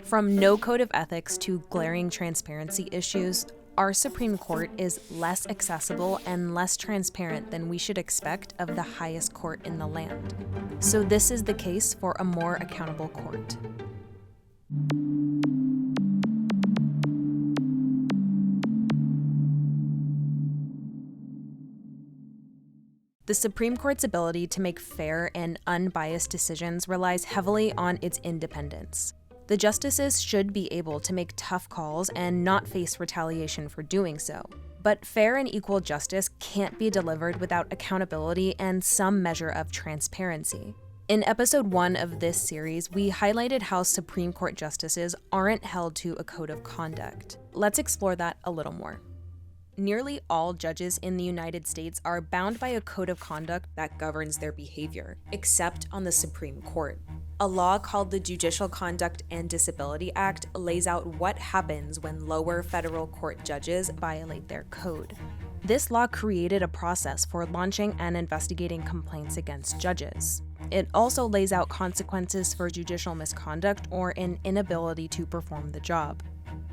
From no code of ethics to glaring transparency issues, our Supreme Court is less accessible and less transparent than we should expect of the highest court in the land. So this is the case for a more accountable court. The Supreme Court's ability to make fair and unbiased decisions relies heavily on its independence. The justices should be able to make tough calls and not face retaliation for doing so. But fair and equal justice can't be delivered without accountability and some measure of transparency. In episode 1 of this series, we highlighted how Supreme Court justices aren't held to a code of conduct. Let's explore that a little more. Nearly all judges in the United States are bound by a code of conduct that governs their behavior, except on the Supreme Court. A law called the Judicial Conduct and Disability Act lays out what happens when lower federal court judges violate their code. This law created a process for launching and investigating complaints against judges. It also lays out consequences for judicial misconduct or an inability to perform the job.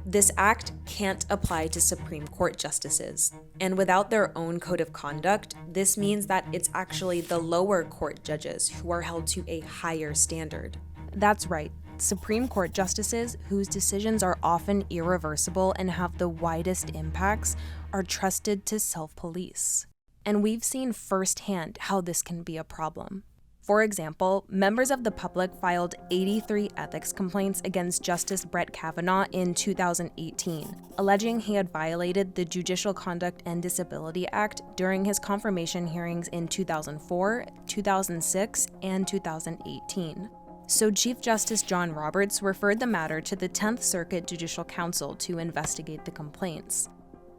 This act can't apply to Supreme Court justices, and without their own code of conduct, this means that it's actually the lower court judges who are held to a higher standard. That's right, Supreme Court justices, whose decisions are often irreversible and have the widest impacts, are trusted to self-police. And we've seen firsthand how this can be a problem. For example, members of the public filed 83 ethics complaints against Justice Brett Kavanaugh in 2018, alleging he had violated the Judicial Conduct and Disability Act during his confirmation hearings in 2004, 2006, and 2018. So Chief Justice John Roberts referred the matter to the 10th Circuit Judicial Council to investigate the complaints.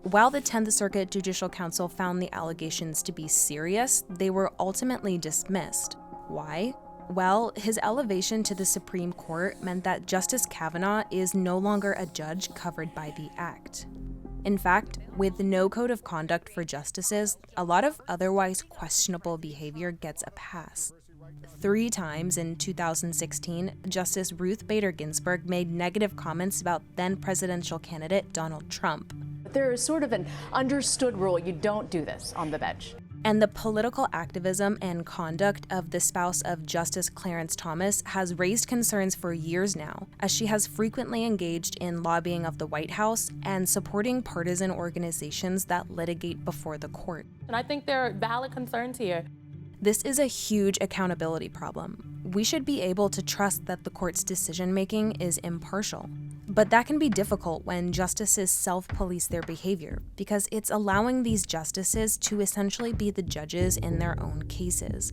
While the 10th Circuit Judicial Council found the allegations to be serious, they were ultimately dismissed. Why? Well, his elevation to the Supreme Court meant that Justice Kavanaugh is no longer a judge covered by the act. In fact, with no code of conduct for justices, a lot of otherwise questionable behavior gets a pass. 3 times in 2016, Justice Ruth Bader Ginsburg made negative comments about then presidential candidate Donald Trump. There is sort of an understood rule: you don't do this on the bench. And the political activism and conduct of the spouse of Justice Clarence Thomas has raised concerns for years now, as she has frequently engaged in lobbying of the White House and supporting partisan organizations that litigate before the court. And I think there are valid concerns here. This is a huge accountability problem. We should be able to trust that the court's decision-making is impartial. But that can be difficult when justices self-police their behavior, because it's allowing these justices to essentially be the judges in their own cases,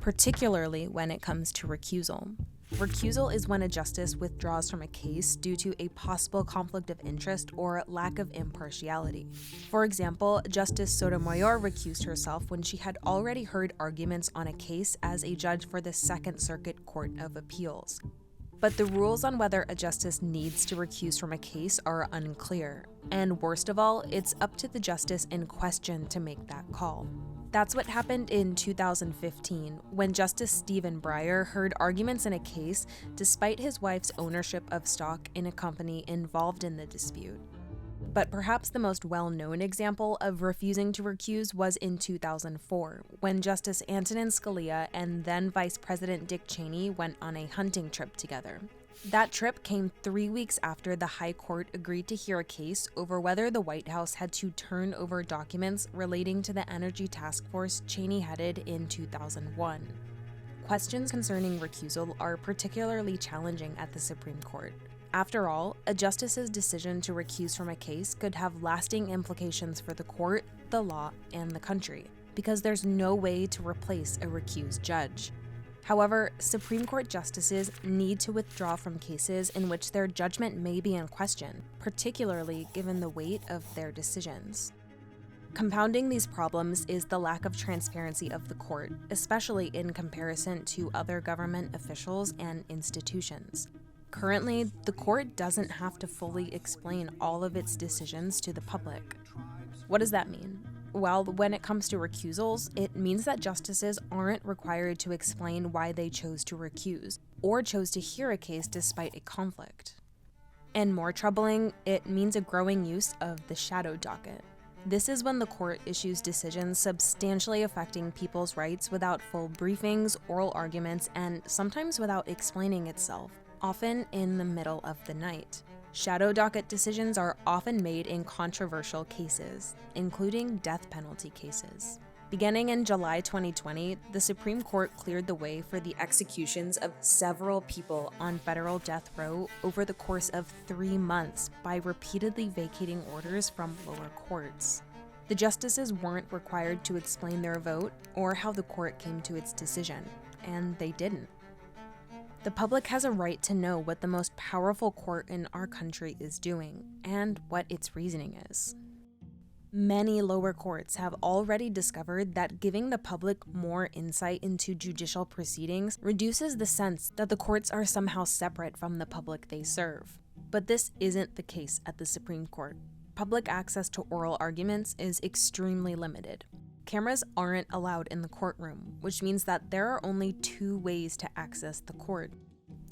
particularly when it comes to recusal. Recusal is when a justice withdraws from a case due to a possible conflict of interest or lack of impartiality. For example, Justice Sotomayor recused herself when she had already heard arguments on a case as a judge for the Second Circuit Court of Appeals. But the rules on whether a justice needs to recuse from a case are unclear, and worst of all, it's up to the justice in question to make that call. That's what happened in 2015, when Justice Stephen Breyer heard arguments in a case despite his wife's ownership of stock in a company involved in the dispute. But perhaps the most well-known example of refusing to recuse was in 2004, when Justice Antonin Scalia and then Vice President Dick Cheney went on a hunting trip together. That trip came 3 weeks after the High Court agreed to hear a case over whether the White House had to turn over documents relating to the Energy Task Force Cheney headed in 2001. Questions concerning recusal are particularly challenging at the Supreme Court. After all, a justice's decision to recuse from a case could have lasting implications for the court, the law, and the country, because there's no way to replace a recused judge. However, Supreme Court justices need to withdraw from cases in which their judgment may be in question, particularly given the weight of their decisions. Compounding these problems is the lack of transparency of the court, especially in comparison to other government officials and institutions. Currently, the court doesn't have to fully explain all of its decisions to the public. What does that mean? Well, when it comes to recusals, it means that justices aren't required to explain why they chose to recuse, or chose to hear a case despite a conflict. And more troubling, it means a growing use of the shadow docket. This is when the court issues decisions substantially affecting people's rights without full briefings, oral arguments, and sometimes without explaining itself, often in the middle of the night. Shadow docket decisions are often made in controversial cases, including death penalty cases. Beginning in July 2020, the Supreme Court cleared the way for the executions of several people on federal death row over the course of 3 months by repeatedly vacating orders from lower courts. The justices weren't required to explain their vote or how the court came to its decision, and they didn't. The public has a right to know what the most powerful court in our country is doing and what its reasoning is. Many lower courts have already discovered that giving the public more insight into judicial proceedings reduces the sense that the courts are somehow separate from the public they serve. But this isn't the case at the Supreme Court. Public access to oral arguments is extremely limited. Cameras aren't allowed in the courtroom, which means that there are only 2 ways to access the court.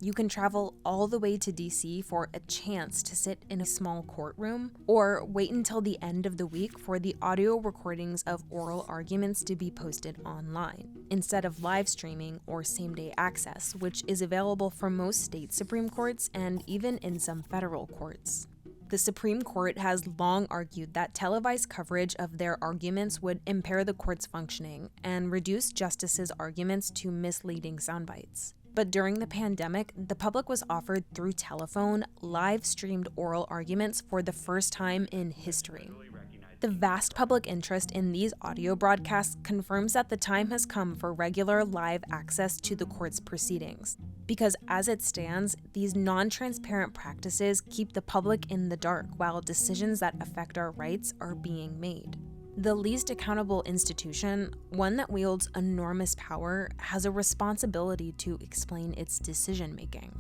You can travel all the way to DC for a chance to sit in a small courtroom, or wait until the end of the week for the audio recordings of oral arguments to be posted online, instead of live streaming or same-day access, which is available for most state Supreme Courts and even in some federal courts. The Supreme Court has long argued that televised coverage of their arguments would impair the court's functioning and reduce justices' arguments to misleading soundbites. But during the pandemic, the public was offered through telephone, live-streamed oral arguments for the first time in history. The vast public interest in these audio broadcasts confirms that the time has come for regular live access to the court's proceedings. Because as it stands, these non-transparent practices keep the public in the dark while decisions that affect our rights are being made. The least accountable institution, one that wields enormous power, has a responsibility to explain its decision-making.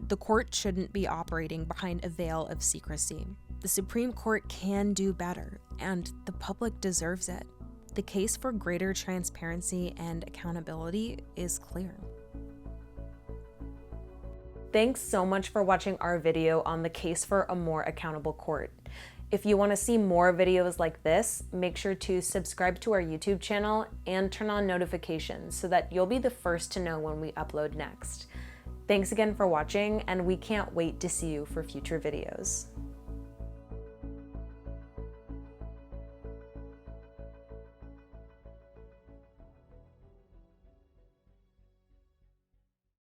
The court shouldn't be operating behind a veil of secrecy. The Supreme Court can do better, and the public deserves it. The case for greater transparency and accountability is clear. Thanks so much for watching our video on the case for a more accountable court. If you want to see more videos like this, make sure to subscribe to our YouTube channel and turn on notifications so that you'll be the first to know when we upload next. Thanks again for watching, and we can't wait to see you for future videos.